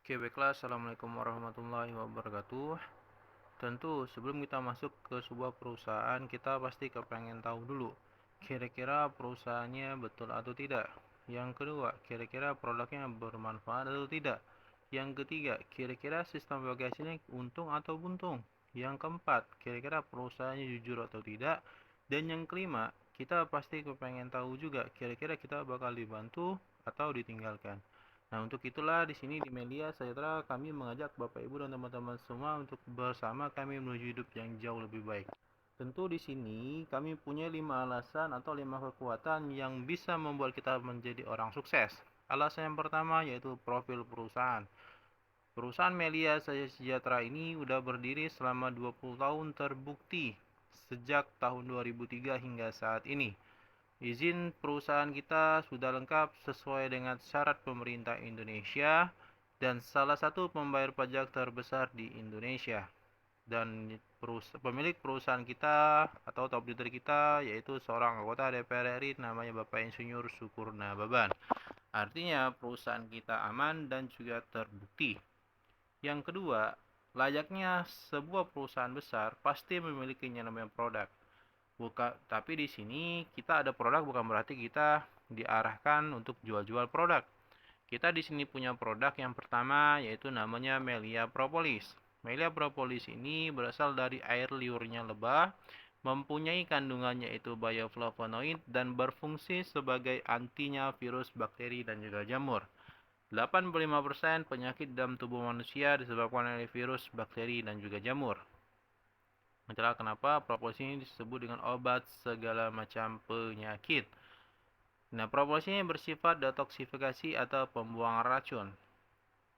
Oke, baiklah. Assalamualaikum warahmatullahi wabarakatuh. Tentu, sebelum kita masuk ke sebuah perusahaan, kita pasti kepengen tahu dulu, kira-kira perusahaannya betul atau tidak. Yang kedua, kira-kira produknya bermanfaat atau tidak. Yang ketiga, kira-kira sistem bagasinya untung atau buntung. Yang keempat, kira-kira perusahaannya jujur atau tidak. Dan yang kelima, kita pasti kepengen tahu juga, kira-kira kita bakal dibantu atau ditinggalkan. Nah, untuk itulah di sini di Melia Sejahtera kami mengajak Bapak Ibu dan teman-teman semua untuk bersama kami menuju hidup yang jauh lebih baik. Tentu di sini kami punya 5 alasan atau 5 kekuatan yang bisa membuat kita menjadi orang sukses. Alasan yang pertama yaitu profil perusahaan. Perusahaan Melia Sejahtera ini sudah berdiri selama 20 tahun terbukti sejak tahun 2003 hingga saat ini. Izin perusahaan kita sudah lengkap sesuai dengan syarat pemerintah Indonesia dan salah satu pembayar pajak terbesar di Indonesia. Dan pemilik perusahaan kita atau top leader kita yaitu seorang anggota DPR RI namanya Bapak Insinyur Syukurna Baban. Artinya perusahaan kita aman dan juga terbukti. Yang kedua, layaknya sebuah perusahaan besar pasti memiliki yang namanya produk. Tapi di sini kita ada produk bukan berarti kita diarahkan untuk jual-jual produk. Kita di sini punya produk yang pertama yaitu namanya Melia Propolis. Melia Propolis ini berasal dari air liurnya lebah, mempunyai kandungannya yaitu bioflavonoid dan berfungsi sebagai antinya virus, bakteri dan juga jamur. 85% penyakit dalam tubuh manusia disebabkan oleh virus, bakteri dan juga jamur. Itulah kenapa propolis ini disebut dengan obat segala macam penyakit. Nah, propolis ini bersifat detoksifikasi atau pembuangan racun.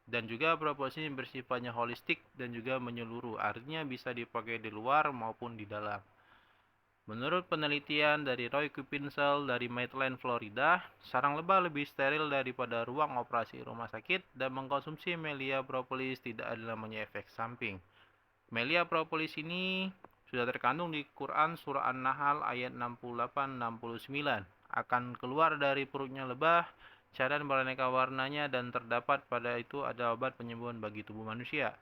Dan juga propolis ini bersifatnya holistik dan juga menyeluruh. Artinya bisa dipakai di luar maupun di dalam. Menurut penelitian dari Roy Kupinsel dari Maitland, Florida, sarang lebah lebih steril daripada ruang operasi rumah sakit dan mengkonsumsi Melia Propolis tidak ada namanya efek samping. Melia Propolis ini sudah terkandung di Quran Surah An-Nahl ayat 68-69. Akan keluar dari perutnya lebah, cairan beraneka warnanya dan terdapat pada itu ada obat penyembuhan bagi tubuh manusia.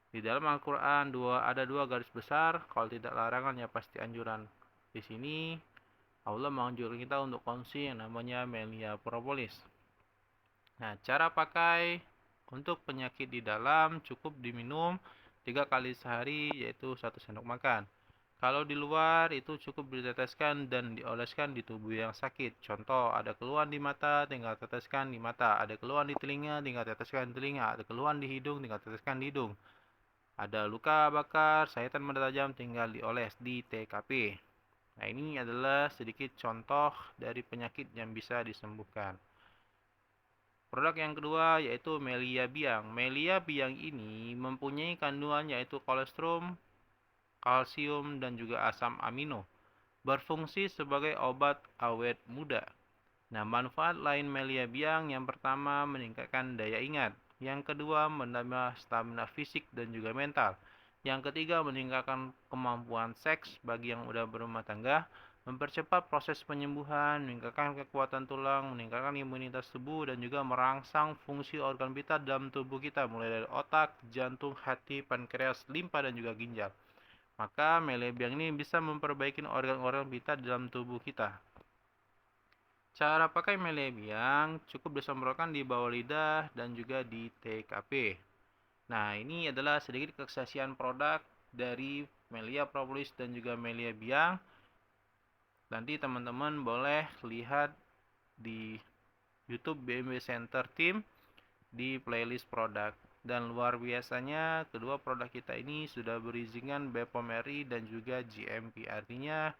Di dalam Al-Quran ada dua garis besar, kalau tidak larangan ya pasti anjuran. Di sini Allah menganjurkan kita untuk konsumsi yang namanya Melia Propolis. Nah, cara pakai untuk penyakit di dalam cukup diminum 3 kali sehari yaitu 1 sendok makan. Kalau di luar itu cukup diteteskan dan dioleskan di tubuh yang sakit. Contoh, ada keluhan di mata, tinggal teteskan di mata. Ada keluhan di telinga, tinggal teteskan di telinga. Ada keluhan di hidung, tinggal teteskan di hidung. Ada luka bakar, sayatan benda tajam, tinggal dioles di TKP. Nah, ini adalah sedikit contoh dari penyakit yang bisa disembuhkan. Produk yang kedua yaitu Melia Biang. Melia Biang ini mempunyai kandungan yaitu kolesterol, kalsium, dan juga asam amino. Berfungsi sebagai obat awet muda. Nah, manfaat lain Melia Biang yang pertama meningkatkan daya ingat. Yang kedua menambah stamina fisik dan juga mental. Yang ketiga meningkatkan kemampuan seks bagi yang udah berumah tangga. Mempercepat proses penyembuhan, meningkatkan kekuatan tulang, meningkatkan imunitas tubuh, dan juga merangsang fungsi organ vital dalam tubuh kita, mulai dari otak, jantung, hati, pankreas, limpa, dan juga ginjal. Maka Melebiang ini bisa memperbaiki organ-organ vital dalam tubuh kita. Cara pakai Melebiang cukup disemprotkan di bawah lidah dan juga di TKP. Nah, ini adalah sedikit kesaksian produk dari Melia Propolis dan juga Melia Biang. Nanti teman-teman boleh lihat di YouTube BMW Center Team di playlist produk. Dan luar biasanya kedua produk kita ini sudah berizinkan BPOM RI dan juga GMP, artinya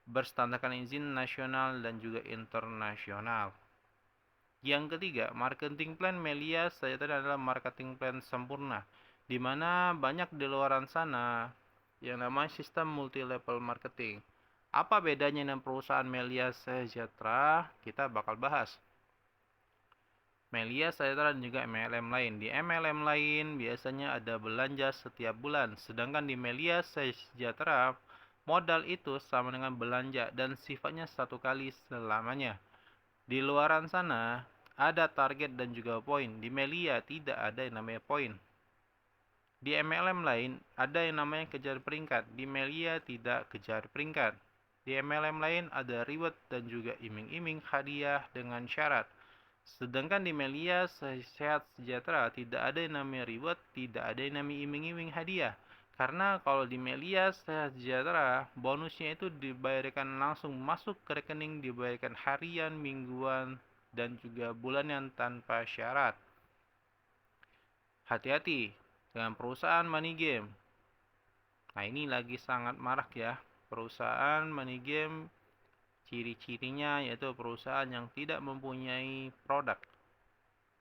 berstandarkan izin nasional dan juga internasional. Yang ketiga, marketing plan Melia Sejahtera adalah marketing plan sempurna, di mana banyak di luaran sana yang namanya sistem multi level marketing. Apa bedanya dengan perusahaan Melia Sejahtera? Kita bakal bahas. Melia Sejahtera dan juga MLM lain. Di MLM lain biasanya ada belanja setiap bulan, sedangkan di Melia Sejahtera modal itu sama dengan belanja dan sifatnya satu kali selamanya. Di luaran sana ada target dan juga poin. Di Melia tidak ada yang namanya poin. Di MLM lain ada yang namanya kejar peringkat. Di Melia tidak kejar peringkat. Di MLM lain ada reward dan juga iming-iming hadiah dengan syarat. Sedangkan di Melia Sehat Sejahtera tidak ada yang namanya reward, tidak ada yang namanya iming-iming hadiah. Karena kalau di Melia Sehat Sejahtera, bonusnya itu dibayarkan langsung masuk ke rekening, dibayarkan harian, mingguan, dan juga bulanan tanpa syarat. Hati-hati dengan perusahaan money game. Nah, ini lagi sangat marak ya. Perusahaan money game, ciri-cirinya yaitu perusahaan yang tidak mempunyai produk.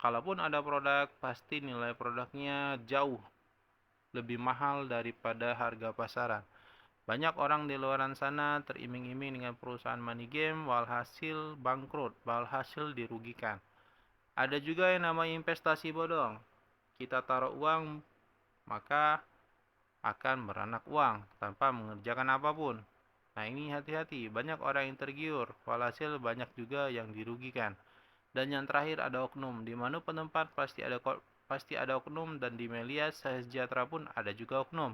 Kalaupun ada produk, pasti nilai produknya jauh lebih mahal daripada harga pasaran. Banyak orang di luar sana teriming-iming dengan perusahaan money game, walhasil bangkrut, walhasil dirugikan. Ada juga yang namanya investasi bodong. Kita taruh uang, maka akan beranak uang tanpa mengerjakan apapun. Nah, ini hati-hati, banyak orang yang tergiur, walhasil banyak juga yang dirugikan. Dan yang terakhir ada oknum, di mana penempat pasti ada oknum, dan di Melia Sejahtera pun ada juga oknum.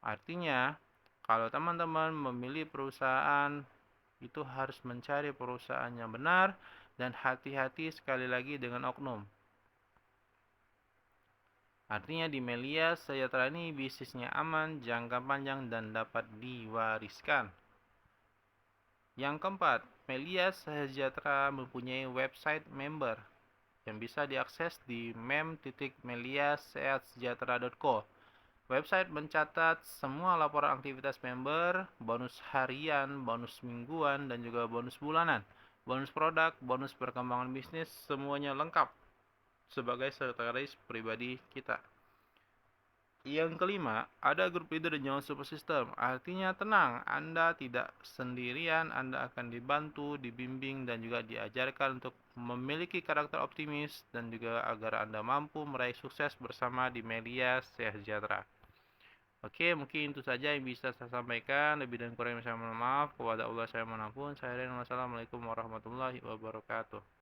Artinya, kalau teman-teman memilih perusahaan, itu harus mencari perusahaan yang benar dan hati-hati sekali lagi dengan oknum. Artinya di Melia Sejahtera ini bisnisnya aman, jangka panjang, dan dapat diwariskan. Yang keempat, Melia Sejahtera mempunyai website member yang bisa diakses di mem.meliasehatsejahtera.co. Website mencatat semua laporan aktivitas member, bonus harian, bonus mingguan, dan juga bonus bulanan, bonus produk, bonus perkembangan bisnis, semuanya lengkap sebagai sekretaris pribadi kita. Yang kelima, ada grup leader dan jalan support system. Artinya tenang, Anda tidak sendirian, Anda akan dibantu, dibimbing, dan juga diajarkan untuk memiliki karakter optimis dan juga agar Anda mampu meraih sukses bersama di Melia Sejahtera. Oke, mungkin itu saja yang bisa saya sampaikan. Lebih dan kurang saya mohon maaf. Kepada Allah saya mohon ampun. Saya Ren. Wassalamualaikum warahmatullahi wabarakatuh.